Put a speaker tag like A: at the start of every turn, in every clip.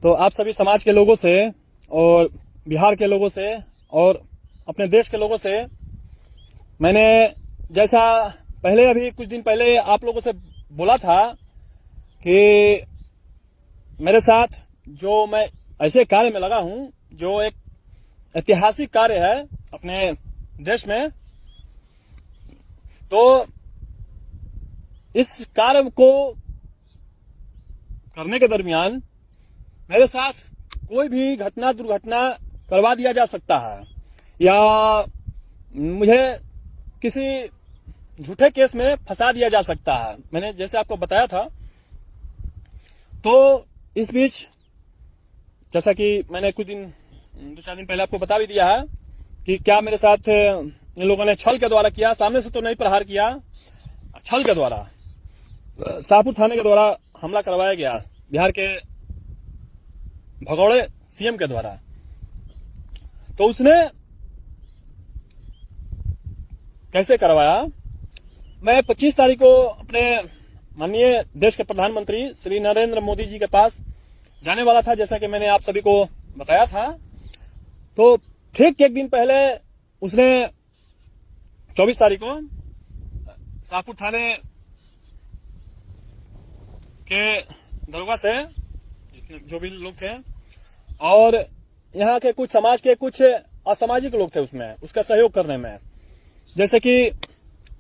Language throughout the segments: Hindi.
A: तो आप सभी समाज के लोगों से और बिहार के लोगों से और अपने देश के लोगों से मैंने जैसा पहले अभी कुछ दिन पहले आप लोगों से बोला था कि मेरे साथ जो मैं ऐसे कार्य में लगा हूं जो एक ऐतिहासिक कार्य है अपने देश में, तो इस कार्य को करने के दरमियान मेरे साथ कोई भी घटना दुर्घटना करवा दिया जा सकता है या मुझे किसी झूठे केस में फंसा दिया जा सकता है। मैंने जैसे आपको बताया था, तो इस बीच जैसा कि मैंने कुछ दिन 2-4 दिन पहले आपको बता भी दिया है कि क्या मेरे साथ इन लोगों ने छल के द्वारा किया, सामने से तो नहीं प्रहार किया, छल के द्वारा शाहपुर थाने के द्वारा हमला करवाया गया बिहार के भगौड़े सीएम के द्वारा। तो उसने कैसे करवाया, मैं 25 तारीख को अपने माननीय देश के प्रधानमंत्री श्री नरेंद्र मोदी जी के पास जाने वाला था, जैसा कि मैंने आप सभी को बताया था। तो ठीक एक दिन पहले उसने 24 तारीख को शाहपुर थाने के दरोगा से जो भी लोग थे और यहाँ के कुछ समाज के कुछ असामाजिक लोग थे उसमें उसका सहयोग करने में, जैसे कि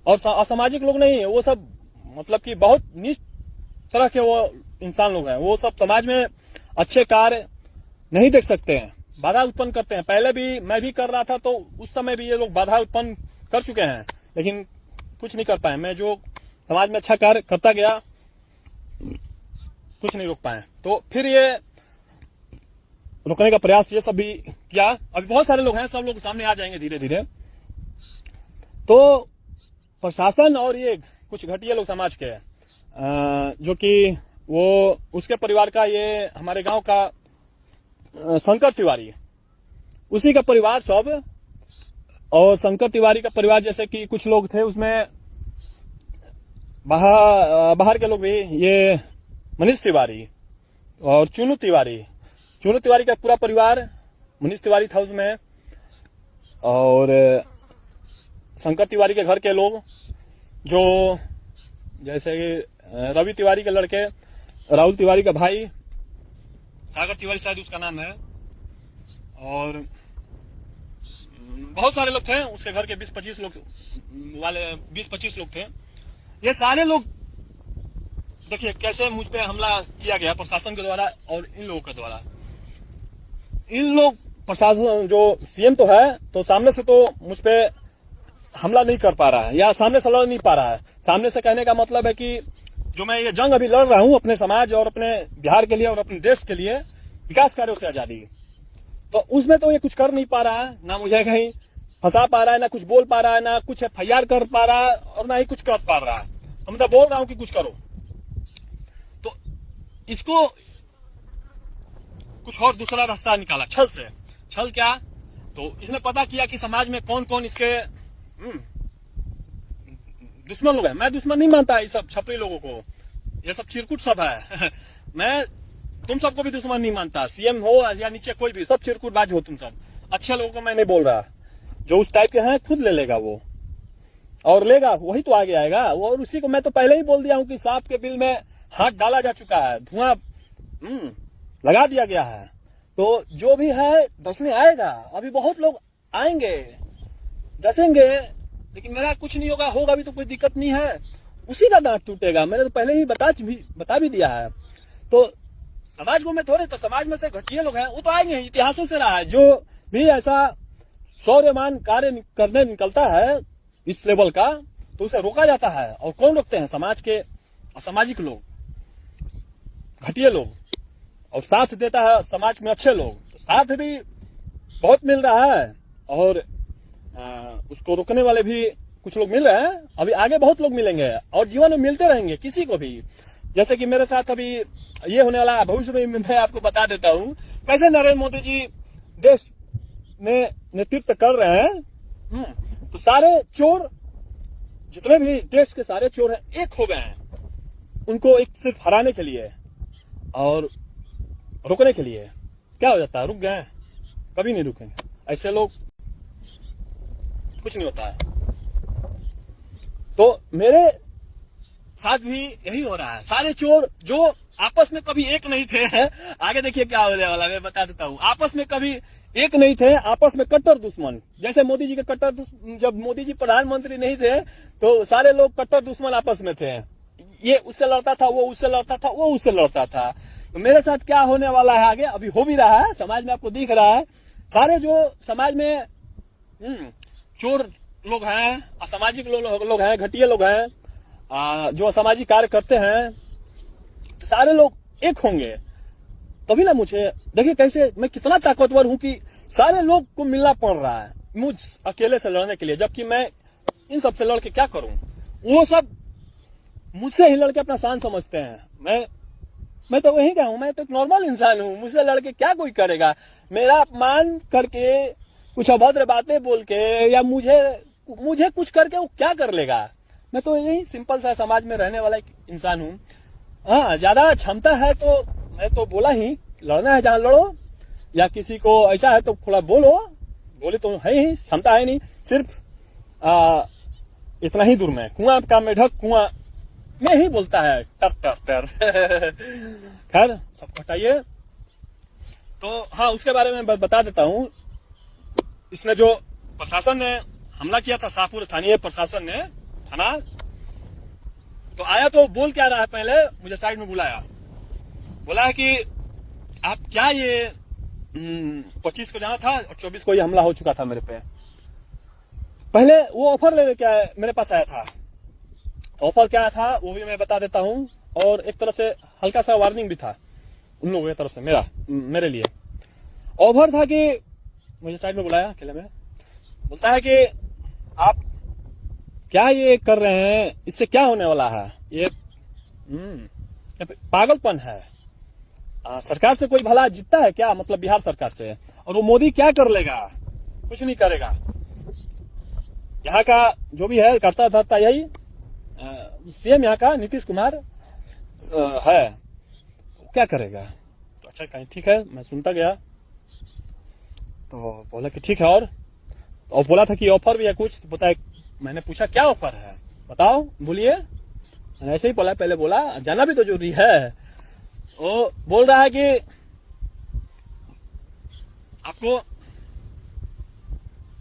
A: और असामाजिक लोग नहीं, वो सब मतलब कि बहुत नीच तरह के वो इंसान लोग हैं। वो सब समाज में अच्छे कार्य नहीं देख सकते हैं, बाधा उत्पन्न करते हैं। पहले भी मैं भी कर रहा था तो उस समय भी ये लोग बाधा उत्पन्न कर चुके हैं, लेकिन कुछ नहीं कर पाए। मैं जो समाज में अच्छा कार्य करता गया कुछ नहीं रोक पाए। तो फिर ये रोकने का प्रयास ये सब भी किया। अभी बहुत सारे लोग हैं, सब लोग सामने आ जाएंगे धीरे धीरे। तो प्रशासन और ये कुछ घटिया लोग समाज के जो कि वो उसके परिवार का, ये हमारे गांव का शंकर तिवारी, उसी का परिवार सब, और शंकर तिवारी का परिवार जैसे कि कुछ लोग थे उसमें बाहर के लोग भी, ये मनीष तिवारी और चुनू तिवारी का पूरा परिवार, मनीष तिवारी था उसमें, और शंकर तिवारी के घर के लोग जो जैसे कि रवि तिवारी के लड़के, राहुल तिवारी का भाई, सागर तिवारी शायद उसका नाम है, और बहुत सारे लोग थे उसके घर के 20-25 लोग थे। ये सारे लोग देखिए कैसे मुझ पे हमला किया गया प्रशासन के द्वारा और इन लोगों के द्वारा। इन लोग प्रशासन जो सीएम तो है, तो सामने से तो मुझ पे हमला नहीं कर पा रहा है या सामने से लड़ नहीं पा रहा है। सामने से कहने का मतलब है कि जो मैं ये जंग अभी लड़ रहा हूं अपने समाज और अपने बिहार के लिए और अपने देश के लिए, विकास कार्यों से आजादी, तो उसमें तो ये कुछ कर नहीं पा रहा है, ना मुझे कहीं फंसा पा रहा है, ना कुछ बोल पा रहा है, ना कुछ FIR कर पा रहा है और ना ही कुछ कर पा रहा है। तो मैं तो बोल रहा हूं कि कुछ करो, तो इसको कुछ और दूसरा रास्ता निकाला छल से। छल क्या, तो इसने पता किया कि समाज में कौन कौन इसके दुश्मन लोग हैं। मैं दुश्मन नहीं मानता ये सब छपरी लोगों को, ये सब चिरकुट सब है मैं तुम सबको भी दुश्मन नहीं मानता, सीएम हो या नीचे कोई भी, सब चिरकुटबाज हो तुम सब। अच्छे लोगों को मैं नहीं बोल रहा, जो उस टाइप के हैं खुद ले लेगा वो, और लेगा वही तो आगे आएगा वो। और उसी को मैं तो पहले ही बोल दिया हूं कि सांप के बिल में हाथ डाला जा चुका है, धुआं लगा दिया गया है। तो जो भी है डसने आएगा, अभी बहुत लोग आएंगे डसेंगे, लेकिन मेरा कुछ नहीं होगा भी तो कोई दिक्कत नहीं है, उसी का दांत टूटेगा। मैंने तो पहले ही बता भी दिया है। तो समाज को मैं थोड़े, तो समाज में से घटिया लोग हैं वो तो आएंगे, इतिहासों से रहा है। जो भी ऐसा शौर्यमान कार्य करने निकलता है इस लेवल का, तो उसे रोका जाता है। और कौन रोकते हैं? समाज के असामाजिक लोग, घटिया लोग, और साथ देता है समाज में अच्छे लोग। तो साथ भी बहुत मिल रहा है और उसको रोकने वाले भी कुछ लोग मिल रहे हैं। अभी आगे बहुत लोग मिलेंगे और जीवन में मिलते रहेंगे किसी को भी। जैसे कि मेरे साथ अभी ये होने वाला भविष्य में मैं आपको बता देता हूँ कैसे नरेंद्र मोदी जी देश में नेतृत्व कर रहे हैं। तो सारे चोर, जितने भी देश के सारे चोर हैं, एक हो गए हैं उनको एक सिर्फ हराने के लिए। और रुकने के लिए। क्या हो जाता है, रुक गए, कभी नहीं रुकेंगे। ऐसे लोग कुछ नहीं होता है। तो मेरे साथ भी यही हो रहा है। सारे चोर जो आपस में कभी एक नहीं थे, आगे देखिए क्या होने वाला, मैं बता देता हूँ। आपस में कभी एक नहीं थे, आपस में कट्टर दुश्मन। जैसे मोदी जी के कट्टर दुश्मन, जब मोदी जी प्रधानमंत्री नहीं थे तो सारे लोग कट्टर दुश्मन आपस में थे। ये उससे लड़ता था, वो उससे लड़ता था, वो उससे लड़ता था। तो मेरे साथ क्या होने वाला है आगे, अभी हो भी रहा है, समाज में आपको दिख रहा है। सारे जो समाज में चोर लोग हैं, असामाजिक लोग हैं, घटिया लोग हैं, जो असामाजिक कार्य करते हैं, सारे लोग एक होंगे तभी ना। मुझे देखिए कैसे मैं कितना ताकतवर हूं कि सारे लोग को मिलना पड़ रहा है मुझ अकेले से लड़ने के लिए, जबकि मैं इन सब से लड़ के क्या करूं। वो सब मुझसे ही लड़के अपना शान समझते हैं। मैं तो वही का हूं, मैं तो एक नॉर्मल इंसान हूं। मुझसे लड़के क्या कोई करेगा। मेरा अपमान करके, कुछ अभद्र बातें बोल के, या मुझे कुछ करके वो क्या कर लेगा। मैं तो यही सिंपल सा समाज में रहने वाला एक इंसान हूँ। हाँ, ज्यादा क्षमता है तो मैं तो बोला ही, लड़ना है जहां लड़ो, या किसी को ऐसा है तो थोड़ा बोले तो है ही, क्षमता है नहीं। सिर्फ इतना ही दूर में कुआं का मेढक कुआं में ही बोलता है, टर टर टर। खैर, सब हटाइए। तो हाँ, उसके बारे में बता देता हूँ। इसने जो प्रशासन ने हमला किया था, शाहपुर स्थानीय प्रशासन ने, थाना, तो आया तो बोल क्या रहा है, पहले मुझे साइड में बुलाया, बोला है कि आप क्या ये 25 को जाना था और 24 को ये हमला हो चुका था मेरे पे। पहले वो ऑफर ले क्या मेरे पास आया था। ऑफर क्या था वो भी मैं बता देता हूँ, और एक तरह से हल्का सा वार्निंग भी था उन लोगों की तरफ से मेरे लिए। ऑफर था कि मुझे साइड में बुलाया अकेले में, बोलता है कि आप क्या ये कर रहे हैं, इससे क्या होने वाला है, ये पागलपन है। सरकार से कोई भला जीतता है क्या, मतलब बिहार सरकार से, और वो मोदी क्या कर लेगा, कुछ नहीं करेगा। यहाँ का जो भी है करता धरता यही, सीएम यहाँ का नीतीश कुमार है, क्या करेगा। तो अच्छा कहीं ठीक है, मैं सुनता गया। तो बोला कि ठीक है, और बोला था कि ऑफर भी है कुछ, तो बताए। मैंने पूछा क्या ऑफर है, बताओ, बोलिए। मैंने ऐसे ही बोला, पहले बोला जाना भी तो जरूरी है। वो बोल रहा है कि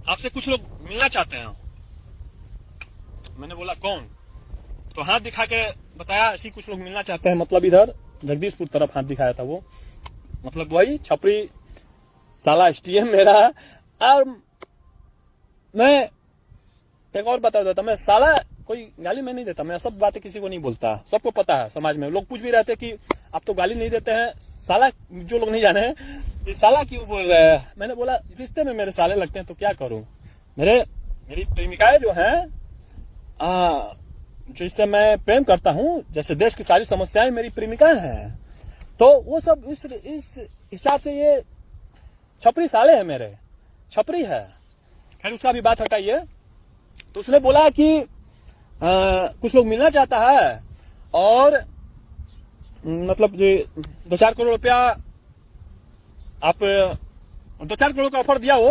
A: आपसे कुछ लोग मिलना चाहते हैं। मैंने बोला कौन, तो हाथ दिखा के बताया ऐसी कुछ लोग मिलना चाहते हैं, मतलब इधर जगदीशपुर तरफ हाथ दिखाया था वो, मतलब वही छपरी साला एसटीएम मेरा। और मैं एक और बता देता, मैं साला कोई गाली मैं नहीं देता, मैं सब बातें किसी को नहीं बोलता, सबको पता है। समाज में लोग पूछ भी रहते कि आप तो गाली नहीं देते हैं, साला जो लोग नहीं जाने ये साला क्यों बोल रहे हैं। मैंने बोला रिश्ते में मेरे साले लगते हैं तो क्या करूं। मेरी प्रेमिकाएं जो हैं, जिससे मैं प्रेम करता हूं, जैसे देश की सारी समस्याएं मेरी प्रेमिकाएं हैं, तो वो सब इस हिसाब से ये छपरी साले हैं, मेरे छपरी है। खैर उसका भी बात हटाइए। तो उसने बोला कि कुछ लोग मिलना चाहता है, और मतलब जो 2-4 करोड़ रुपया, आप 2-4 करोड़ का ऑफर दिया वो,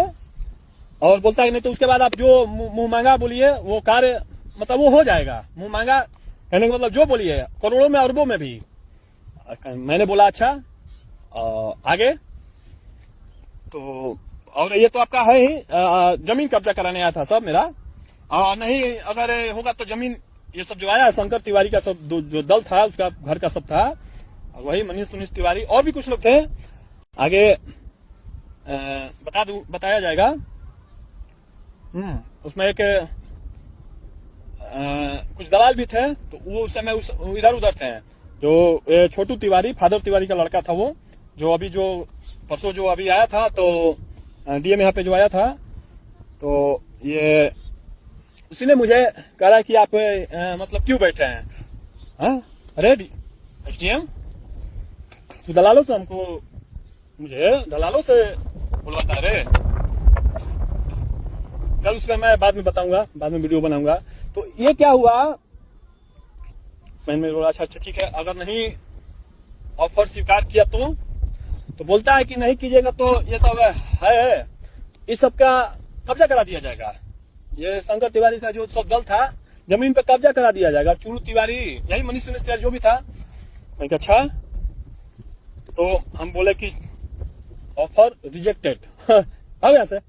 A: और बोलता है नहीं तो उसके बाद आप जो मुंह मांगा बोलिए वो कार्य, मतलब वो हो जाएगा। मुंह मांगा कहने का मतलब जो बोलिए, करोड़ों में अरबों में भी। मैंने बोला अच्छा, आगे तो, और ये तो आपका है ही, जमीन कब्जा कराने आया था सब मेरा। नहीं अगर होगा तो जमीन, ये सब जो आया शंकर तिवारी का सब जो दल था उसका घर का सब था, वही मनीष तिवारी, और भी कुछ लोग थे, आगे बताया जाएगा। उसमें एक कुछ दलाल भी थे, तो वो उस समय इधर उधर थे। जो छोटू तिवारी, फादर तिवारी का लड़का था वो, जो अभी जो परसों जो अभी आया था, तो डीएम यहाँ पे जो आया था, तो ये उसी ने मुझे कह रहा कि आप मतलब क्यों बैठे हैं। हाँ, अरे एसडीएम तू दलालों से मुझे दलालों से बुलवाता है रे। चल उसमें मैं बाद में बताऊंगा, बाद में वीडियो बनाऊंगा। तो ये क्या हुआ, मैंने बोला अच्छा ठीक है, अगर नहीं ऑफर स्वीकार किया तो तो बोलता है कि नहीं कीजिएगा तो ये सब है, इस सब का कब्जा करा दिया जाएगा। ये शंकर तिवारी का जो सब दल था, जमीन पे कब्जा करा दिया जाएगा। चुरू तिवारी, यही मनीष तिवारी जो भी था। मैं कहा अच्छा, तो हम बोले कि ऑफर रिजेक्टेड। भाग यहाँ से,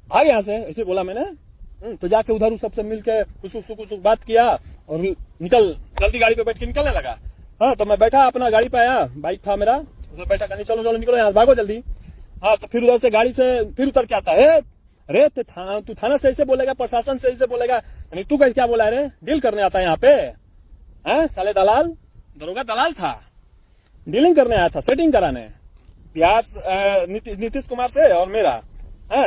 A: भाग यहाँ से, ऐसे बोला मैंने। तो जाके उधर उस सबसे मिलके कुछ बात किया और निकल, जल्दी गाड़ी पे बैठ के निकलने लगा। हाँ, तो मैं बैठा अपना गाड़ी पे आया, बाइक था मेरा, उसमें बैठा, कहनी चलो चलो निकलो यहाँ, भागो जल्दी। हाँ, तो फिर उधर से गाड़ी से फिर उतर के आता है, अरे तू थाना से ऐसे बोलेगा, प्रशासन से ऐसे बोलेगा, यानी तू कैसे क्या बोला है रे, डील करने आता है यहाँ पे? हैं साले दलाल, दरोगा दलाल था, डीलिंग करने आया था, सेटिंग कराने। बिहार नीतीश कुमार से और मेरा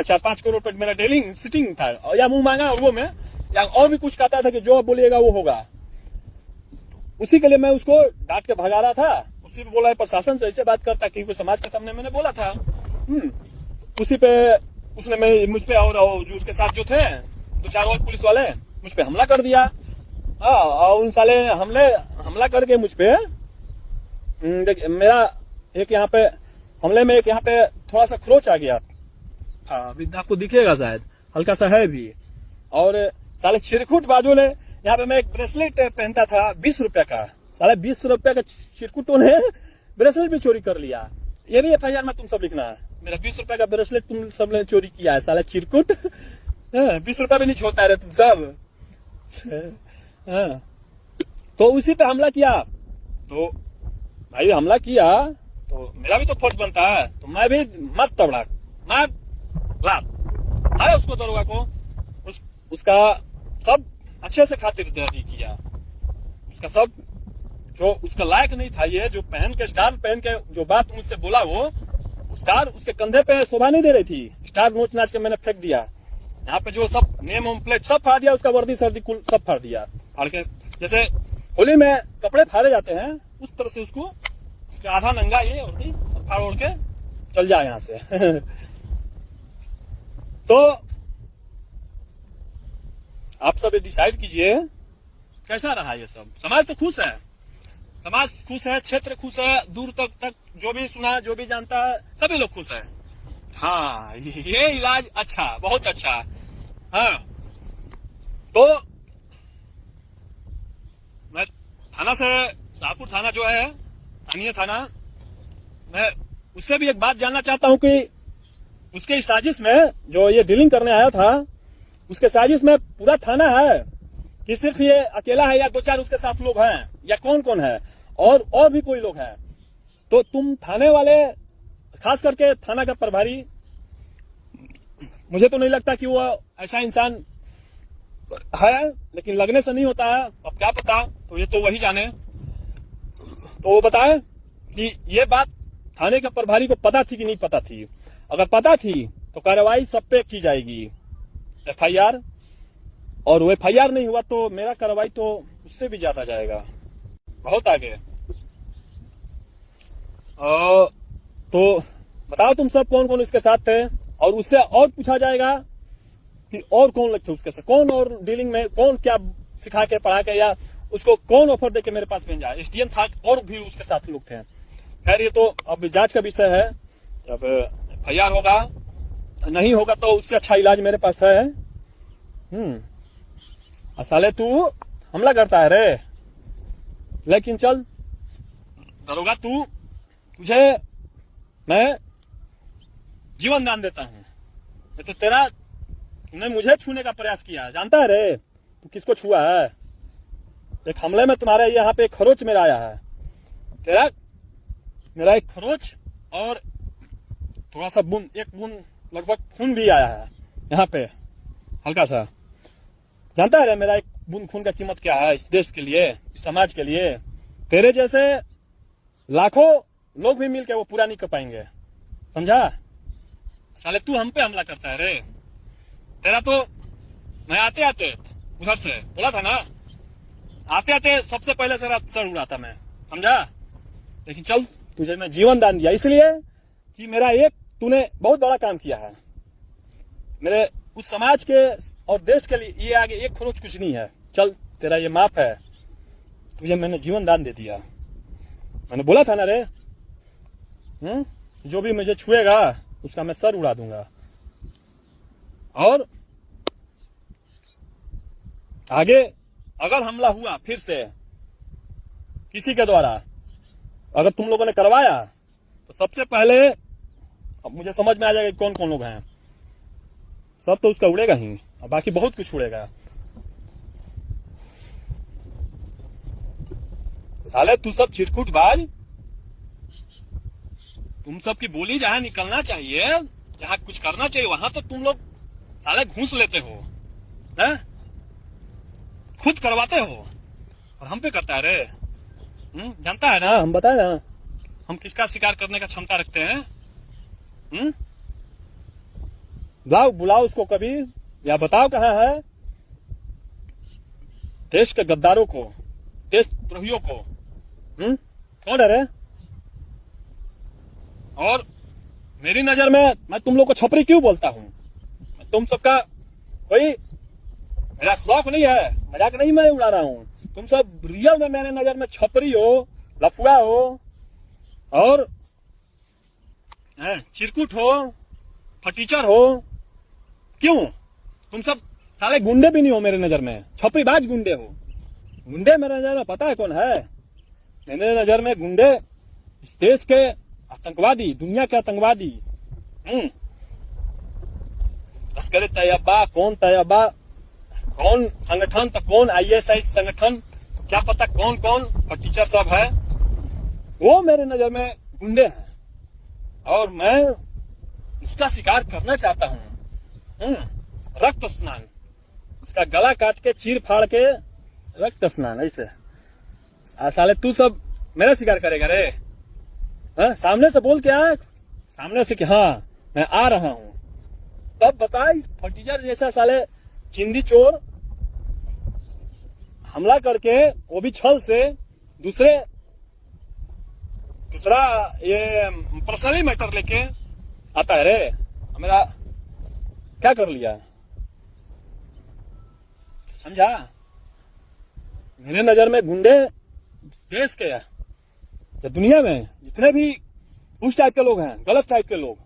A: 4-5 करोड़ रुपए मेरा डीलिंग सिटिंग था, या मुंह मांगा और वो में, या और भी कुछ कहता था कि जो बोलिएगा वो होगा। उसी के लिए मैं उसको डांट के भगा रहा था। उसी पे बोला है प्रशासन से ऐसे बात करता, क्योंकि समाज के सामने मैंने बोला था। उसी पे उसने मुझ पे और जो उसके साथ जो थे 2-4 और पुलिस वाले मुझ पे हमला कर दिया। और उन साले हमला करके मुझ पे मेरा एक यहाँ पे हमले में एक यहाँ पे थोड़ा सा खरोच आ गया था, अभी आपको दिखेगा शायद, हल्का सा है भी। और साले चिरकुट बाजू ने, यहाँ पे मैं एक ब्रेसलेट पहनता था 20 रुपए का, साले 20 रुपए का चिरकुटों ने ब्रेसलेट भी चोरी कर लिया। ये भी FIR में तुम सब लिखना है, मेरा 20 रुपए का ब्रेसलेट तुम सब ने चोरी किया है, साले चिरकुट। 20 रुपए भी नहीं छोड़ता है तुम सब। तो उसी पे हमला किया, तो भाई हमला किया तो मेरा भी तो फर्ज बनता है, तो मैं भी मत तबड़ा, मार लात अरे उसको दरोगा को, उसका सब अच्छे से खातिरदारी किया, उसका सब जो उसका लायक नहीं था, ये जो पहन के स्टार पहन के जो बात मुझसे बोला, वो स्टार उसके कंधे पे शोभा नहीं दे रही थी, स्टार नोच नाच के मैंने फेंक दिया। यहाँ पे जो सब नेम ओम प्लेट सब फाड़ दिया, उसका वर्दी सर्दी कुल सब फाड़ दिया, फाड़ के जैसे होली में कपड़े फाड़े जाते हैं उस तरह से उसको, उसके आधा नंगा ये वर्दी फाड़ ओढ़ के चल जाए यहाँ से। तो आप सब ये डिसाइड कीजिए कैसा रहा ये सब। समाज तो खुश है, समाज खुश है, क्षेत्र खुश है, दूर तक जो भी सुना, जो भी जानता है, सभी लोग खुश है। हाँ, ये इलाज अच्छा, बहुत अच्छा। हाँ, तो मैं थाना से, शाहपुर थाना जो है स्थानीय थाना, मैं उससे भी एक बात जानना चाहता हूं कि उसके इस साजिश में जो ये डीलिंग करने आया था, उसके साजिश में पूरा थाना है कि सिर्फ ये अकेला है, या 2-4 उसके साथ लोग हैं, या कौन कौन है, और भी कोई लोग हैं? तो तुम थाने वाले, खास करके थाना का प्रभारी, मुझे तो नहीं लगता कि वो ऐसा इंसान है, लेकिन लगने से नहीं होता है, अब क्या पता, तो ये तो वही जाने। तो वो बताए कि ये बात थाने के प्रभारी को पता थी कि नहीं पता थी। अगर पता थी तो कार्रवाई सब पे की जाएगी, FIR, और वो FIR नहीं हुआ तो मेरा कार्रवाई तो उससे भी ज्यादा जाएगा, बहुत आगे। तो बताओ तुम सब कौन कौन इसके साथ थे, और उससे और पूछा जाएगा कि और कौन लोग थे उसके साथ, कौन और डीलिंग में कौन क्या सिखा के पढ़ा के, या उसको कौन ऑफर देके मेरे पास भेजा। SDM था और भी उसके साथ लोग थे। खैर ये तो अब जांच का विषय है, जब FIR होगा, नहीं होगा तो उससे अच्छा इलाज मेरे पास है। साले तू हमला करता है रे, लेकिन चल दरोगा, तुझे मैं जीवन दान देता हूं। ये तो तुमने मुझे छूने का प्रयास किया, जानता है रे तू किसको छुआ है? एक हमले में तुम्हारे यहाँ पे एक खरोच मेरा आया है, मेरा एक खरोच और थोड़ा सा एक बूंद लगभग खून भी आया है यहाँ पे, हल्का सा। जानता है रे मेरा एक बूंद खून का कीमत क्या है इस देश के लिए, इस समाज के लिए? तेरे जैसे लाखों लोग भी मिलके वो पूरा नहीं कर पाएंगे, समझा? साले तू हम पे हमला करता है रे। तेरा तो मैं आते आते उधर से बोला था ना, आते आते सबसे पहले तेरा सर उड़ाता मैं, समझा? लेकिन चल तुझे मैं जीवन दान दिया इसलिए कि मेरा एक तूने बहुत बड़ा काम किया है मेरे उस समाज के और देश के लिए। ये आगे एक खरोच कुछ नहीं है, चल तेरा ये माफ है, तुझे मैंने जीवन दान दे दिया। मैंने बोला था ना रे, जो भी मुझे छुएगा उसका मैं सर उड़ा दूंगा। और आगे अगर हमला हुआ फिर से किसी के द्वारा, अगर तुम लोगों ने करवाया, तो सबसे पहले अब मुझे समझ में आ जाएगा कौन कौन लोग हैं। सब तो उसका उड़ेगा ही, और बाकी बहुत कुछ उड़ेगा। साले तू सब चिरकुटबाज, तुम सब की बोली जहां निकलना चाहिए, जहां कुछ करना चाहिए, वहां तो तुम लोग साले घूस लेते हो, है? खुद करवाते हो और हम पे करता है रे। जानता है ना, हम बताए ना हम किसका शिकार करने का क्षमता रखते हैं। बुलाओ उसको कभी, या बताओ कहां है। देश के गद्दारों को, देशद्रोहियों को कौन है रे? और मेरी नजर में मैं तुम लोग को छपरी क्यों बोलता हूं? तुम सबका कोई मेरा खौफ नहीं है, मजाक नहीं मैं उड़ा रहा हूं। तुम सब रियल में मेरे नजर में छपरी हो, लफुआ हो, और चिरकुट हो, फटीचर हो। क्यों? तुम सब साले गुंडे भी नहीं हो मेरे नजर में, छपरीबाज गुंडे हो। गुंडे मेरे नजर में पता है कौन है? मेरे नजर में गुंडे इस देश के आतंकवादी, दुनिया के आतंकवादी। लश्कर तैयबा, कौन तैयबा, कौन संगठन, तो कौन ISIS संगठन, तो क्या पता कौन कौन टीचर सब है, वो मेरे नजर में गुंडे हैं। और मैं उसका शिकार करना चाहता हूं। रक्त स्नान, उसका गला काट के, चीर फाड़ के रक्त स्नान, ऐसे। साले तू सब मेरा शिकार करेगा रे? सामने से बोल के आ, सामने से कि हाँ मैं आ रहा हूं, तब बता। इस फटीचर जैसा साले चिंदी चोर हमला करके, वो भी छल से, दूसरा ये पर्सनली मैटर लेके आता है रे। मेरा क्या कर लिया समझा? मेरे नजर में गुंडे देश के, या दुनिया में जितने भी उस टाइप के लोग हैं, गलत टाइप के लोग,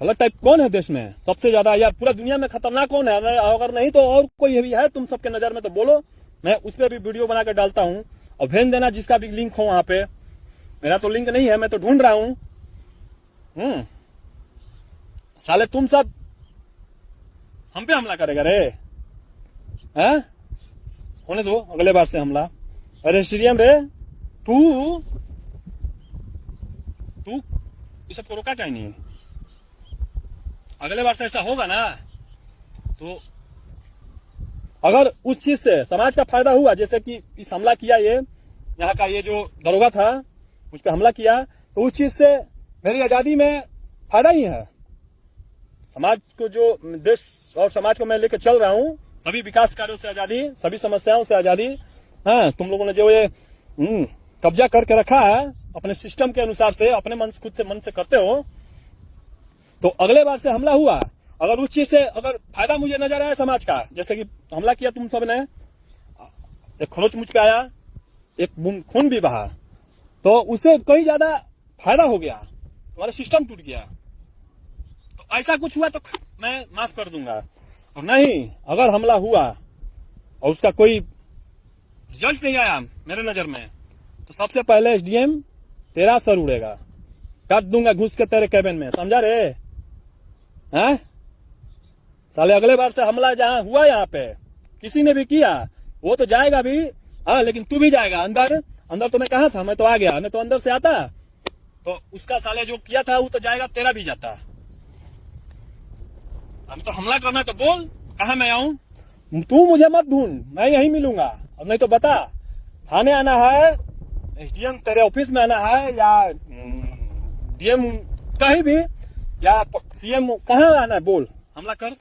A: गलत टाइप कौन है देश में सबसे ज्यादा? यार पूरा दुनिया में खतरनाक कौन है? अगर नहीं तो और कोई भी है तुम सबके नजर में तो बोलो, मैं उस पर भी वीडियो बना के डालता हूं और भेज देना जिसका भी लिंक हो वहां पे। मेरा तो लिंक नहीं है, मैं तो ढूंढ रहा हूं। साले तुम सब हम पे हमला करेगा रे? हैं? होने दो अगले बार से हमला। अरे स्टेडियम रे, तू ये सब को रोका क्या नहीं? अगले बार से ऐसा होगा ना, तो अगर उस चीज से समाज का फायदा हुआ, जैसे कि इस हमला किया, ये यहाँ का ये जो दरोगा था उस पर हमला किया, तो उस चीज से मेरी आजादी में फायदा ही है। समाज को, जो देश और समाज को मैं लेकर चल रहा हूँ, सभी विकास कार्यों से आजादी, सभी समस्याओं से आजादी। हाँ, तुम लोगों ने जो ये कब्जा करके रखा है अपने सिस्टम के अनुसार से, अपने मन से, खुद से मन से करते हो, तो अगले बार से हमला हुआ, अगर उस चीज से अगर फायदा मुझे नजर आया समाज का, जैसे कि हमला किया तुम सब ने, एक खरोच मुझ पे आया, एक बूंद खून भी बहा, तो उससे कहीं ज्यादा फायदा हो गया, तुम्हारा सिस्टम टूट गया, तो ऐसा कुछ हुआ तो मैं माफ कर दूंगा। और नहीं, अगर हमला हुआ और उसका कोई रिजल्ट नहीं आया मेरे नजर में, तो सबसे पहले SDM तेरा सर उड़ेगा, काट दूंगा घुस के तेरे कैबिन में, समझा रे? हैं? साले अगले बार से हमला जहां हुआ, यहाँ पे किसी ने भी किया, वो तो जाएगा भी। हाँ, लेकिन तू भी जाएगा अंदर। तो मैं कहा था, मैं तो आ गया, नहीं तो अंदर से आता तो उसका साले जो किया था वो तो जाएगा, तेरा भी जाता। अब तो हमला करना है तो बोल, कहा मैं आऊं? तू मुझे मत ढूंढ, मैं यहीं मिलूंगा। अब नहीं तो बता, थाने आना है, SDM तेरे ऑफिस में आना है, या DM कहीं भी, या CM कहाँ आना है, बोल, हमला कर।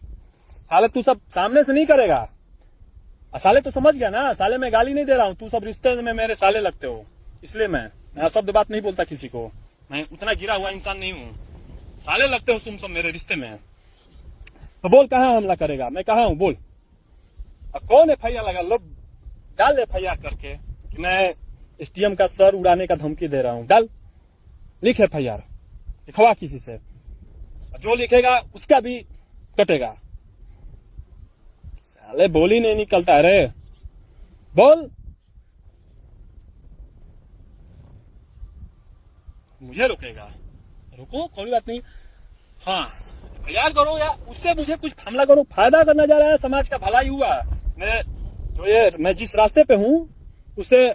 A: साले तू सब सामने से नहीं करेगा। साले तो समझ गया ना, साले मैं गाली नहीं दे रहा हूँ, तू सब रिश्ते में मेरे साले लगते हो, इसलिए मैं शब्द बात नहीं बोलता किसी को, मैं उतना गिरा हुआ इंसान नहीं हूँ। साले लगते हो तुम सब मेरे रिश्ते में। तो बोल कहाँ हमला करेगा, मैं कहाँ हूँ, बोल। कौन FIR लगा, लो डाल FIR करके कि मैं SDM का सर उड़ाने का धमकी दे रहा हूँ, डाल। लिख FIR, लिखवा किसी से, जो लिखेगा उसका भी कटेगा। साले बोल ही नहीं निकलता है रे, बोल। मुझे रुकेगा, रुको कोई बात नहीं। हाँ यार करो या उससे मुझे कुछ हमला करो, फायदा करना जा रहा है, समाज का भलाई हुआ। मैं जिस रास्ते पे हूँ उसमें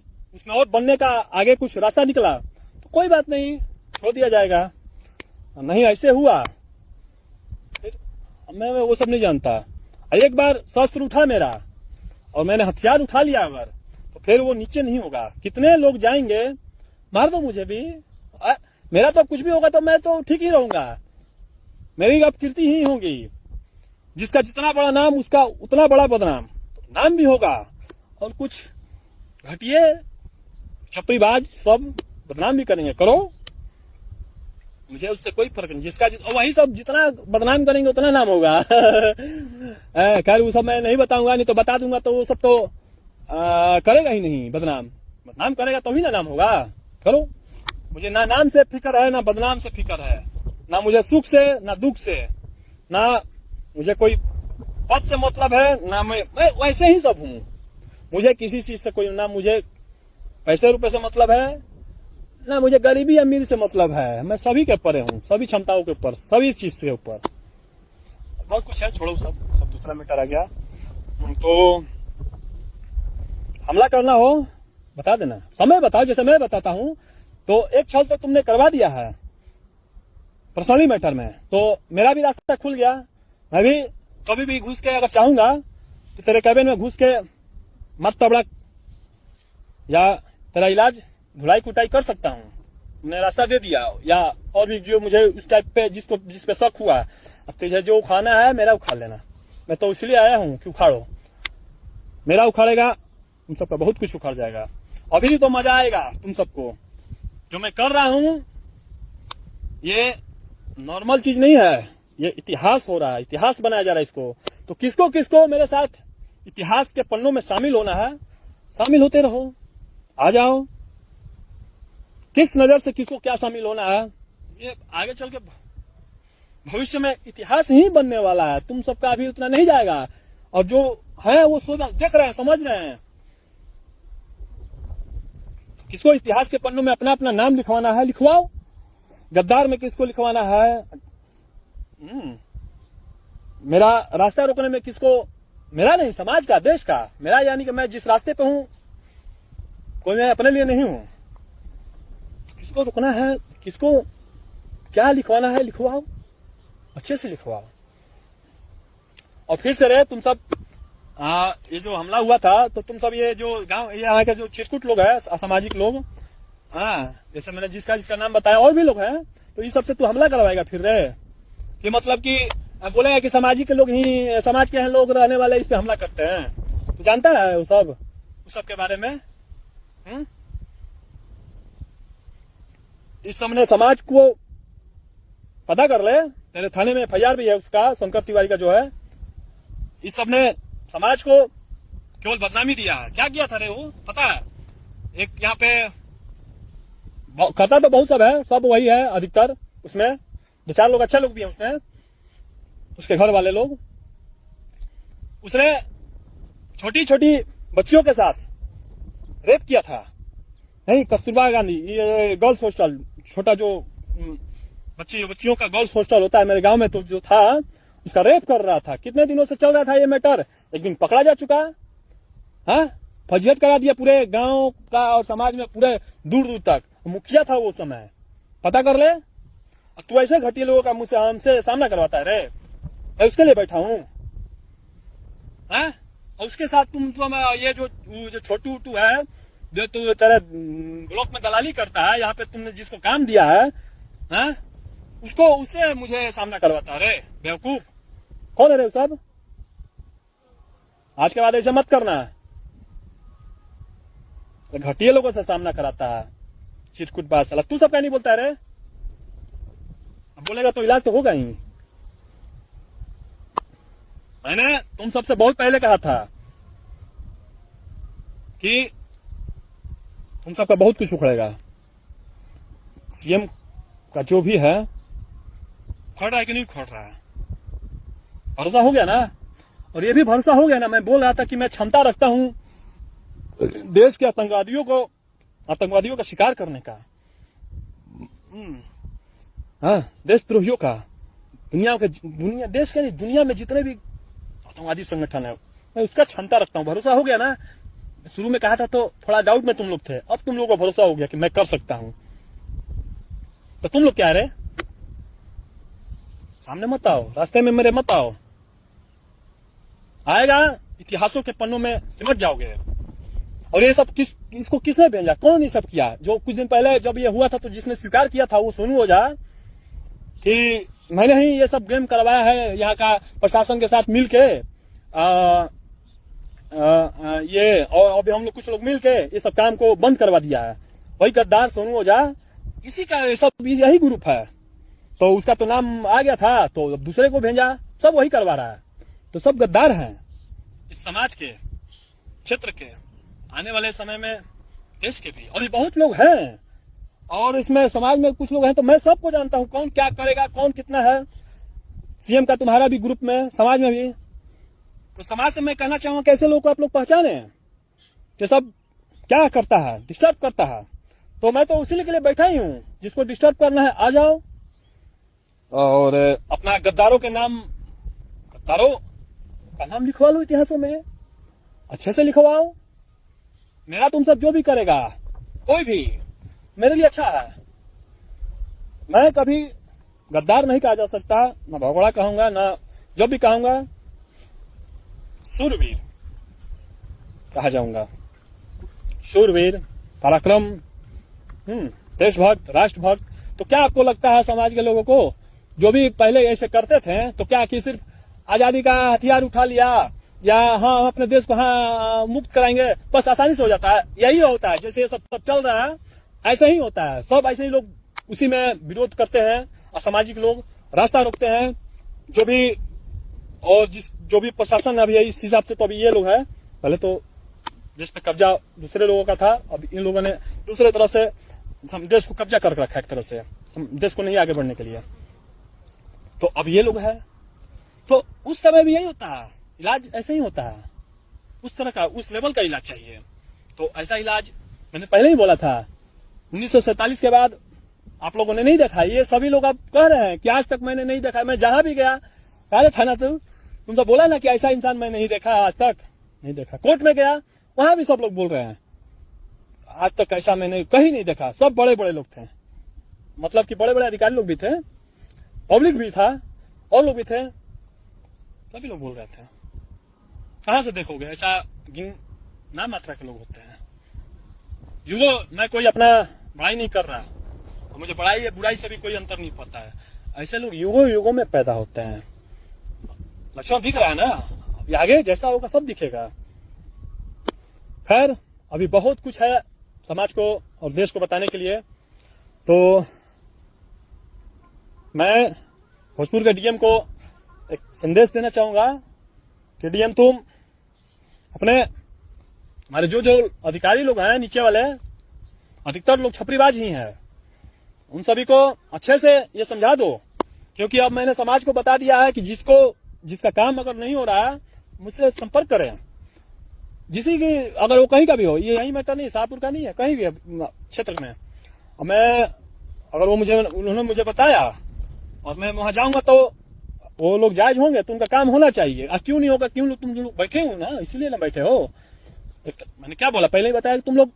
A: और बनने का आगे कुछ रास्ता निकला तो कोई बात नहीं, छोड़ दिया जाएगा। नहीं ऐसे हुआ फिर मैं वो सब नहीं जानता। एक बार शस्त्र उठा मेरा और मैंने हथियार उठा लिया अगर, तो फिर वो नीचे नहीं होगा। कितने लोग जाएंगे, मार दो मुझे भी, मेरा तो कुछ भी होगा तो मैं तो ठीक ही रहूंगा, मेरी अब कीर्ति ही होगी। जिसका जितना बड़ा नाम उसका उतना बड़ा बदनाम, तो नाम भी होगा और कुछ घटिए छपरीबाज सब बदनाम भी करेंगे। करो, मुझे उससे कोई फर्क नहीं। जिसका वही सब जितना बदनाम करेंगे उतना नाम होगा। खैर वो सब मैं नहीं बताऊंगा, नहीं तो बता दूंगा तो वो सब तो करेगा ही नहीं। बदनाम करेगा तो ही ना नाम होगा। करो, मुझे ना नाम से फिक्र है ना बदनाम से फिक्र है, ना मुझे सुख से ना दुख से, ना मुझे कोई पद से मतलब है, ना मैं वैसे ही सब हूँ। मुझे किसी चीज से कोई, ना मुझे पैसे रुपए से मतलब है, ना मुझे गरीबी अमीर से मतलब है। मैं सभी के ऊपर हूँ, सभी क्षमताओं के ऊपर, सभी चीज के ऊपर। बहुत कुछ है, छोड़ो सब दूसरा मैटर आ गया। तो हमला करना हो बता देना, समय बताओ, जैसे मैं बताता हूँ। तो एक छल तो तुमने करवा दिया है पर्सनली मैटर में, तो मेरा भी रास्ता खुल गया। मैं भी कभी भी घुस के अगर चाहूंगा तो तेरे कैबिन में घुस के मत तबड़क या तेरा इलाज धुलाई कुटाई कर सकता हूँ। तुमने रास्ता दे दिया, या और भी जो मुझे उस टाइप पे जिस पे शक हुआ, अब तुझे जो उखाना है मेरा उखाड़ लेना। मैं तो इसलिए आया हूँ कि उखाड़ो, मेरा उखाड़ेगा तुम सबका बहुत कुछ उखाड़ जाएगा। अभी तो मजा आएगा तुम सबको। जो मैं कर रहा हूँ ये नॉर्मल चीज नहीं है, ये इतिहास हो रहा है, इतिहास बनाया जा रहा है इसको। तो किसको किसको मेरे साथ इतिहास के पन्नों में शामिल होना है, शामिल होते रहो, आ जाओ। किस नजर से किसको क्या शामिल होना है, ये आगे चल के भविष्य में इतिहास ही बनने वाला है। तुम सबका अभी उतना नहीं जाएगा, और जो है वो देख रहे हैं, समझ रहे हैं। किसको इतिहास के पन्नों में अपना अपना नाम लिखवाना है, लिखवाओ। गद्दार में किसको लिखवाना है, मेरा रास्ता रोकने में किसको, मेरा नहीं समाज का, देश का। मेरा यानी कि मैं जिस रास्ते पे हूं कोई मैं अपने लिए नहीं हूं। किसको रुकना है, किसको क्या लिखवाना है, लिखवाओ, अच्छे से लिखवाओ। और फिर से रहे तुम सब, ये जो हमला हुआ था तो तुम सब ये जो गांव यहाँ के जो चिरकुट लोग हैं, असामाजिक लोग, जैसे मैंने जिसका नाम बताया, और भी लोग हैं, तो ये सबसे तू हमला करवाएगा फिर रे। ये मतलब कि बोलेगा कि सामाजिक लोग ही, समाज के हैं लोग रहने वाले इस पे हमला करते हैं। तो जानता है वो सब के बारे में। इस सबने समाज को पता कर ले, तेरे थाने में FIR भी है उसका, शंकर तिवारी का जो है। इस सबने समाज को केवल बदनामी दिया है। क्या किया था रे वो पता है? एक यहाँ पे करता तो बहुत सब है, सब वही है अधिकतर। उसमें 2-4 लोग अच्छे लोग भी हैं उसमें, उसके घर वाले लोग। उसने छोटी छोटी बच्चियों के साथ रेप किया था। नहीं, कस्तूरबा गांधी ये गर्ल्स हॉस्टल, छोटा जो बच्चियों का गर्ल्स हॉस्टल होता है मेरे गांव में, तो जो था उसका रेप कर रहा था। कितने दिनों से चल रहा था ये मैटर, एक दिन पकड़ा जा चुका। हाँ, फजीहत करा दिया पूरे गांव का और समाज में, पूरे दूर दूर तक। मुखिया था वो समय, पता कर ले। तू ऐसे घटिया लोगों का मुझसे हमसे सामना करवाता है रे, मैं उसके लिए बैठा हूँ। और उसके साथ तुम ये जो छोटू उटू है, जो तू तेरे ब्लॉक में दलाली करता है, यहाँ पे तुमने जिसको काम दिया है, उससे मुझे सामना करवाता है रे बेवकूफ। कौन है रे सब? आज के बाद ऐसे मत करना, घटिया लोगों से सामना कराता है, चिटकुट बात साला। तू सब क्या नहीं बोलता है रे? अब बोलेगा तो इलाज तो होगा ही। मैंने तुम सबसे बहुत पहले कहा था कि तुम सबका बहुत कुछ उखड़ेगा। सीएम का जो भी है खोल रहा है कि नहीं खोल रहा है, भरोसा हो गया ना। और ये भी भरोसा हो गया ना, मैं बोल रहा था कि मैं क्षमता रखता हूं देश के आतंकवादियों का शिकार करने का, हाँ, देशद्रोहियों का, देश के नहीं दुनिया में जितने भी आतंकवादी संगठन है मैं उसका क्षमता रखता हूं। भरोसा हो गया ना। शुरू में कहा था तो थोड़ा डाउट में तुम लोग थे, अब तुम लोगों को भरोसा हो गया कि मैं कर सकता हूं। तो तुम लोग क्या रहे, सामने मत आओ, रास्ते में मेरे मत आओ, आएगा इतिहासों के पन्नों में सिमट जाओगे। और ये सब इसको किसने भेजा, कौन ये सब किया? जो कुछ दिन पहले जब ये हुआ था तो जिसने स्वीकार किया था वो सोनू ओझा कि मैंने ही ये सब गेम करवाया है यहाँ का प्रशासन के साथ मिलके, ये और अभी हम लोग कुछ लोग मिलके ये सब काम को बंद करवा दिया है। वही गद्दार सोनू ओझा, इसी का ये सब यही ग्रुप है। तो उसका तो नाम आ गया था तो दूसरे को भेजा, सब वही करवा रहा है। तो सब गद्दार हैं इस समाज के, क्षेत्र के, आने वाले समय में देश के भी। अभी बहुत लोग हैं और इसमें समाज में कुछ लोग हैं, तो मैं सबको जानता हूं कौन क्या करेगा, कौन कितना है। सीएम का तुम्हारा भी ग्रुप में, समाज में भी। तो समाज से मैं कहना चाहूंगा कैसे लोगों को आप लोग पहचाने कि सब क्या करता है, डिस्टर्ब करता है। तो मैं तो उसी के लिए बैठा ही हूं, जिसको डिस्टर्ब करना है आ जाओ और अपना गद्दारों का नाम लिखवा लो इतिहासों में, अच्छे से लिखवाओ। मेरा तुम सब जो भी करेगा कोई भी मेरे लिए अच्छा है। मैं कभी गद्दार नहीं कहा जा सकता, ना भगोड़ा कहूंगा, ना जो भी कहूंगा शूरवीर कहा जाऊंगा। शूरवीर, पराक्रम, देशभक्त, राष्ट्रभक्त। तो क्या आपको लगता है समाज के लोगों को जो भी पहले ऐसे करते थे तो क्या कि सिर्फ आजादी का हथियार उठा लिया या हाँ अपने देश को हाँ मुक्त कराएंगे बस आसानी से हो जाता है? यही होता है, जैसे ये सब चल रहा है ऐसा ही होता है। सब ऐसे ही लोग उसी में विरोध करते हैं, असामाजिक लोग रास्ता रोकते हैं, जो भी और जो भी प्रशासन अभी इस हिसाब से तो अभी ये लोग है। पहले तो देश पे कब्जा दूसरे लोगों का था, अब इन लोगों ने दूसरे तरह से देश को कब्जा कर रखा है, एक तरह से देश को नहीं आगे बढ़ने के लिए। तो अब ये लोग है, तो उस समय भी यही होता है, इलाज ऐसे ही होता है, उस तरह का, उस लेवल का इलाज चाहिए। तो ऐसा इलाज मैंने पहले ही बोला था। 1947 के बाद आप लोगों ने नहीं देखा, ये सभी लोग आप कह रहे हैं कि आज तक मैंने नहीं देखा। मैं जहां भी गया अरे था ना तुम सब बोला ना कि ऐसा इंसान मैं नहीं देखा, आज तक नहीं देखा। कोर्ट में गया वहां भी सब लोग बोल रहे हैं आज तक ऐसा मैंने कहीं नहीं देखा। सब बड़े बड़े लोग थे, मतलब कि बड़े बड़े अधिकारी लोग भी थे, पब्लिक भी था और लोग भी थे, सभी लोग बोल रहे थे। कहां से देखोगे, ऐसा ना मात्रा के लोग होते हैं। युगो मैं कोई अपना बड़ाई नहीं कर रहा, मुझे बड़ाई या बुराई से भी कोई अंतर नहीं पता है। ऐसे लोग युगों में पैदा होते हैं। लक्षण दिख रहा है ना, अभी आगे जैसा होगा सब दिखेगा। खैर अभी बहुत कुछ है समाज को और देश को बताने के लिए। तो मैं भोजपुर के डीएम को एक संदेश देना चाहूंगा कि डीएम तुम अपने हमारे जो अधिकारी लोग हैं नीचे वाले, अधिकतर लोग छपरीबाज ही हैं, उन सभी को अच्छे से ये समझा दो। क्योंकि अब मैंने समाज को बता दिया है कि जिसका काम अगर नहीं हो रहा है मुझसे संपर्क करें। जिसी की अगर वो कहीं का भी हो, ये यही मैटर नहीं, शाहपुर का नहीं है, कहीं भी क्षेत्र में, और मैं अगर उन्होंने मुझे बताया और मैं वहां जाऊंगा तो वो लोग जायज होंगे तो उनका काम होना चाहिए। क्यों नहीं होगा, क्यों तुम लोग बैठे हो ना, इसीलिए ना बैठे हो। मैंने क्या बोला, पहले ही बताया कि तुम लोग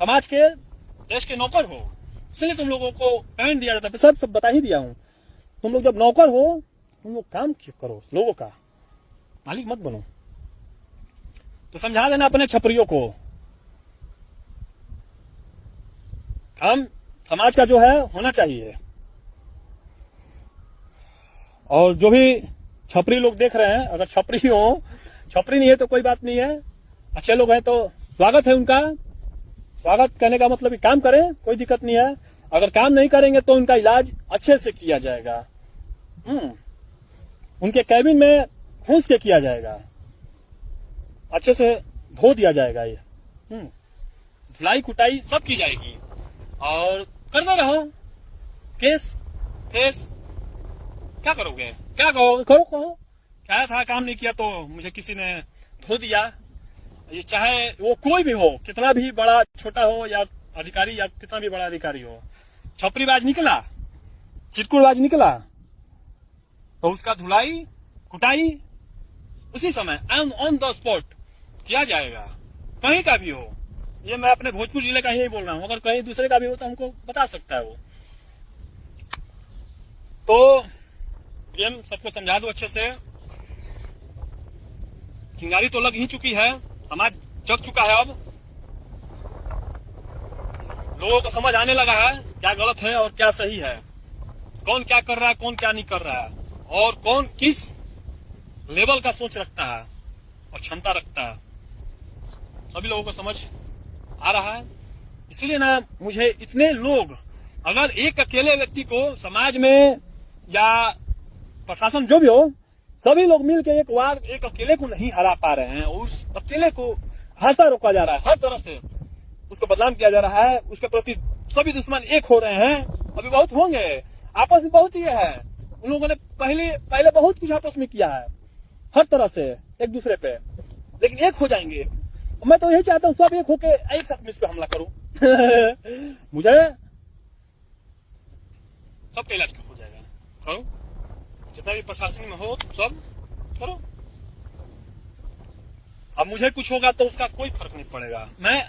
A: समाज के, देश के नौकर हो, इसलिए तुम लोगों को पेमेंट दिया जाता है। सब बता ही दिया हूं। तुम लोग जब नौकर हो तुम लोग काम करो, लोगों का मालिक मत बनो। तो समझा देना अपने छपरियों को, काम समाज का जो है होना चाहिए। और जो भी छपरी लोग देख रहे हैं, अगर छपरी हो, छपरी नहीं है तो कोई बात नहीं है, अच्छे लोग हैं तो स्वागत है उनका। स्वागत करने का मतलब काम करें, कोई दिक्कत नहीं है। अगर काम नहीं करेंगे तो उनका इलाज अच्छे से किया जाएगा, उनके कैबिन में घुस के किया जाएगा, अच्छे से धो दिया जाएगा, ये धुलाई कुटाई सब की जाएगी। और करते रहो, केस केस क्या करोगे, क्या कहो, कहो क्या था, काम नहीं किया तो मुझे किसी ने धो दिया। ये चाहे वो कोई भी हो, कितना भी बड़ा छोटा हो या अधिकारी या कितना भी बड़ा अधिकारी हो, छपरीबाज निकला, चिरकुटबाज निकला तो उसका धुलाई कुटाई उसी समय ऑन द स्पॉट किया जाएगा, कहीं का भी हो। ये मैं अपने भोजपुर जिले का ही नहीं बोल रहा हूं, अगर कहीं दूसरे का भी हो तो हमको बता सकता है वो। तो ये सबको समझा दो अच्छे से। चिंगारी तो लग ही चुकी है, समाज जग चुका है, अब लोगों को समझ आने लगा है क्या गलत है और क्या सही है, कौन क्या कर रहा है, कौन क्या नहीं कर रहा है, और कौन किस लेवल का सोच रखता है और क्षमता रखता है। सभी लोगों को समझ आ रहा है। इसलिए ना मुझे इतने लोग, अगर एक अकेले व्यक्ति को समाज में या प्रशासन जो भी हो, सभी लोग मिलकर एक बार एक अकेले को नहीं हरा पा रहे हैं, उस अकेले को हराता रोका जा रहा है, हर तरह से उसको बदनाम किया जा रहा है, उसके प्रति सभी दुश्मन एक हो रहे हैं। अभी बहुत होंगे, आपस में बहुत ये है, उन लोगों ने पहले बहुत कुछ आपस में किया है, हर तरह से एक दूसरे पे, लेकिन एक हो जाएंगे। मैं तो यही चाहता हूँ सब एक होके एक साथ में इस पे हमला करूं। मुझे सबका इलाज हो जाएगा, करो जितना भी प्रशासन में हो सब करो। अब मुझे कुछ होगा तो उसका कोई फर्क नहीं पड़ेगा, मैं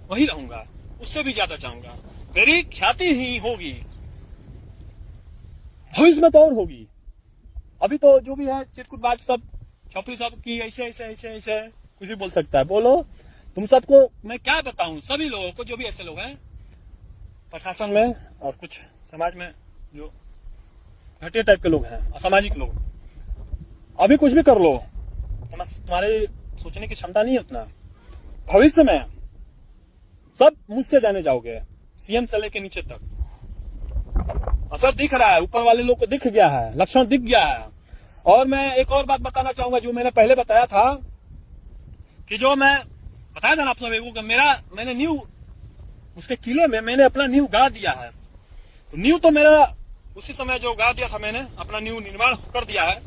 A: वही रहूंगा, उससे भी ज्यादा चाहूंगा, मेरी ख्याति ही होगी, भविष्य में तो और होगी। अभी तो जो भी है चिरकुटबाज सब, छपरी सब की ऐसे ऐसे ऐसे ऐसे कुछ भी बोल सकता है, बोलो। तुम सबको मैं क्या बताऊं, सभी लोगों को जो भी ऐसे लोग हैं प्रशासन में और कुछ समाज में जो घटिया टाइप के लोग हैं, असामाजिक लोग, अभी कुछ भी कर लो, तुम्हारे सोचने की क्षमता नहीं है उतना। भविष्य में सब मुझसे जाने जाओगे, सीएम से लेके नीचे तक। असर दिख रहा है, ऊपर वाले लोग को दिख गया है, लक्षण दिख गया है। और मैं एक और बात बताना चाहूंगा, जो मैंने पहले बताया था कि जो मैं बताया था ना आप सबको कि मैंने न्यू उसके किले में मैंने अपना न्यू गाड़ दिया है। तो न्यू तो मेरा उसी समय जो गाड़ दिया था, मैंने अपना न्यू निर्माण कर दिया है,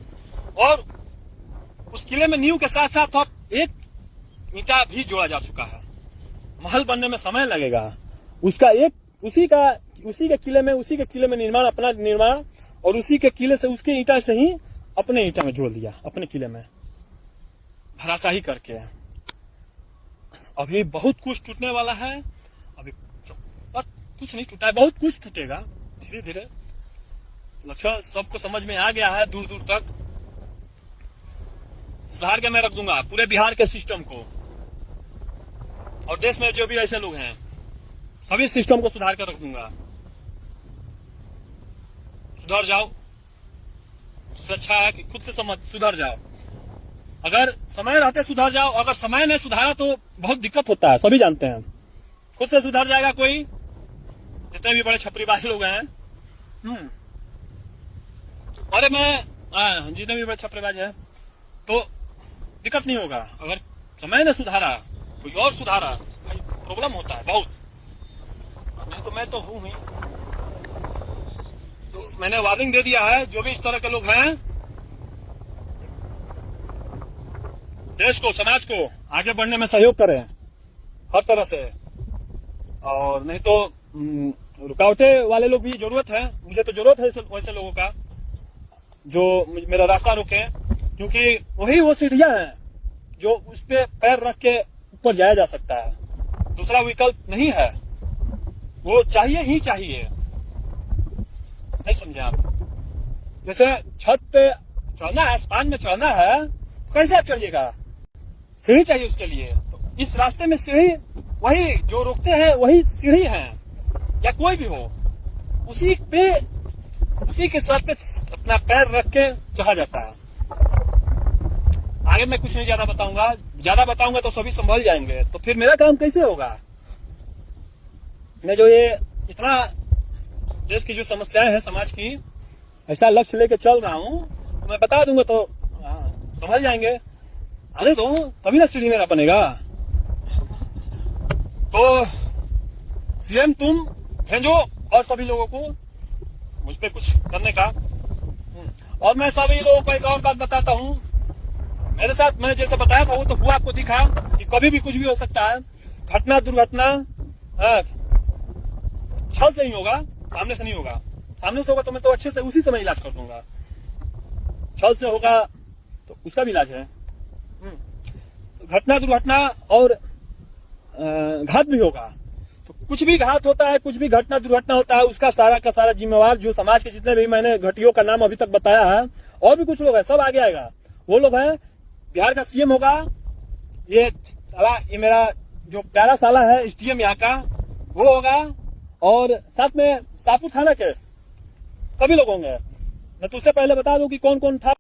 A: और उस किले में न्यू के साथ साथ अब एक ईंटा भी जोड़ा जा चुका है। महल बनने में समय लगेगा, उसका एक उसी के किले में निर्माण, अपना निर्माण, और उसी के किले से उसके ईंटा से ही अपने ईंटा में जोड़ दिया, अपने किले में धराशाही करके। अभी बहुत कुछ टूटने वाला है, अभी कुछ नहीं टूटा है, बहुत कुछ टूटेगा धीरे धीरे। लक्ष्य सबको समझ में आ गया है, दूर दूर तक सुधार के मैं रख दूंगा पूरे बिहार के सिस्टम को, और देश में जो भी ऐसे लोग हैं सभी सिस्टम को सुधार कर रख दूंगा। सुधर जाओ, उससे अच्छा है कि खुद से समझ सुधर जाओ। अगर समय रहते सुधर जाओ, अगर समय नहीं सुधारा तो बहुत दिक्कत होता है, सभी जानते हैं। खुद से सुधर जाएगा कोई, जितने भी बड़े छपरीबाज लोग हैं। अरे मैं जितने भी बड़े छपरीबाज है तो दिक्कत नहीं होगा। अगर समय ने सुधारा, कोई और सुधारा, प्रॉब्लम होता है बहुत। नहीं तो मैं तो हूं ही, तो मैंने वार्निंग दे दिया है, जो भी इस तरह के लोग हैं, देश को, समाज को आगे बढ़ने में सहयोग करें हर तरह से, और नहीं तो रुकावटें वाले लोग भी जरूरत है, मुझे तो जरूरत है वैसे लोगों का जो मेरा रास्ता रोके, क्योंकि वही वो सीढ़ियां हैं जो उस पे पैर रख के ऊपर जाया जा सकता है, दूसरा विकल्प नहीं है, वो चाहिए ही चाहिए। नहीं समझे आप? जैसे छत पे चढ़ना है, आसमान में चढ़ना है, तो कैसे आप चढ़िएगा? सीढ़ी चाहिए उसके लिए। तो इस रास्ते में सीढ़ी, वही जो रोकते हैं वही सीढ़ी है, या कोई भी हो, उसी के सर पे अपना पैर रख के चढ़ा जाता है। आगे मैं कुछ नहीं ज्यादा बताऊंगा तो सभी संभल जाएंगे, तो फिर मेरा काम कैसे होगा? मैं जो ये इतना देश की जो समस्याएं हैं समाज की, ऐसा लक्ष्य लेके चल रहा हूं, तो मैं बता दूंगा तो संभल जाएंगे। आने दो, तभी ना सीढ़ी मेरा बनेगा। तो सीएम तुम भेजो और सभी लोगों को मुझ पे कुछ करने का। और मैं सभी लोगों को एक और बात बताता हूँ, मेरे साथ मैंने जैसे बताया था वो तो हुआ, आपको दिखा कि कभी भी कुछ भी हो सकता है। घटना दुर्घटना छल से ही होगा, सामने से नहीं होगा। सामने से होगा तो मैं तो अच्छे से उसी समय इलाज कर दूंगा, छल से होगा तो उसका भी इलाज है। घटना दुर्घटना और घात भी होगा, तो कुछ भी घात होता है, कुछ भी घटना दुर्घटना होता है, उसका सारा का सारा जिम्मेवार जो समाज के जितने भी मैंने घटियों का नाम अभी तक बताया है, और भी कुछ लोग हैं, सब आगे आएगा। वो लोग हैं, बिहार का सीएम होगा, ये साला, ये मेरा जो प्यारा साला है एसडीएम यहाँ का, वो होगा, और साथ में सापू थाना के सभी लोग होंगे। मैं तुझसे पहले बता दूं कि कौन कौन था।